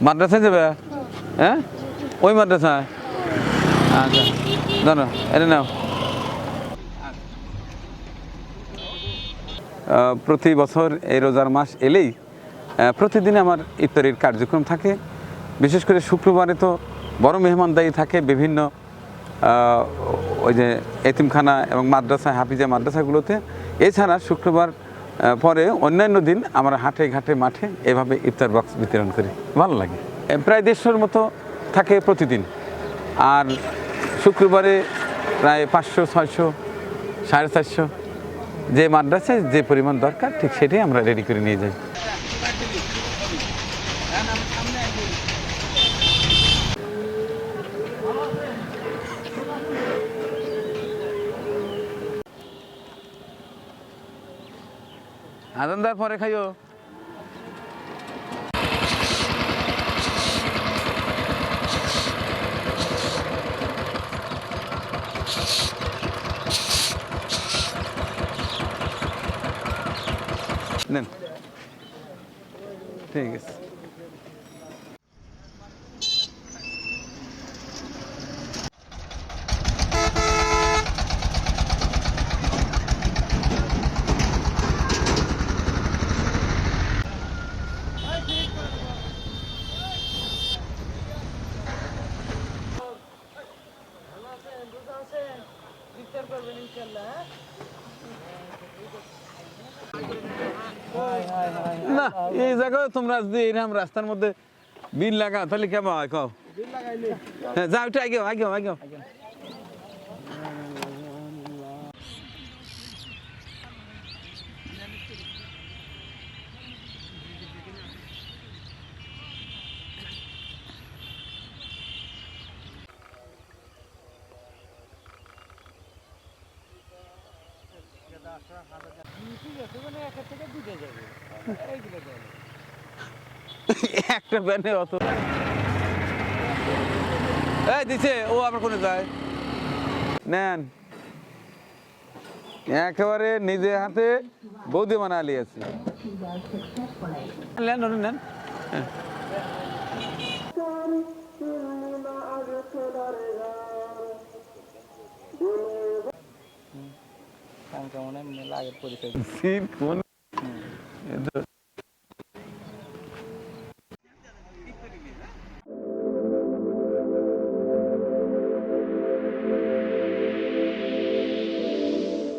মাদ্রাসায় যাবে? হ্যাঁ, ওই মাদ্রাসায়। আচ্ছা, জানো এটা নাও। প্রতি বছর এই রোজার মাস এলেই প্রতিদিন আমার ইফতারির কার্যক্রম থাকে। বিশেষ করে শুক্রবারে তো বড় মেহমানদারি থাকে বিভিন্ন ওই যে এতিমখানা এবং মাদ্রাসা হাফিজা মাদ্রাসাগুলোতে। এছাড়া শুক্রবার পরে অন্যান্য দিন আমরা হাটে ঘাটে মাঠে এভাবে ইফতার বক্স বিতরণ করি, ভালো লাগে। প্রায় 150-র মতো থাকে প্রতিদিন। আর শুক্রবারে প্রায় 500, 600, 450 যে মাদ্রাসায় যে পরিমাণ দরকার ঠিক সেটাই আমরা রেডি করে নিয়ে যাই। আজান দেওয়ার পরে খাইও। নেন, ঠিক আছে। না, এই জায়গায় তোমরা যদি এরকম রাস্তার মধ্যে বিল লাগা তাহলে কেমন হয় কও? হ্যাঁ, যাও একটু আগেও আগেও আগেও। একটা ব্যানে অত এই দিছে, ও আবার কোনে যায়? নেন, একেবারে নিজে হাতে বৌদি বানা লিয়েছি। নেন নেন। কেমন লাগে পরিচয়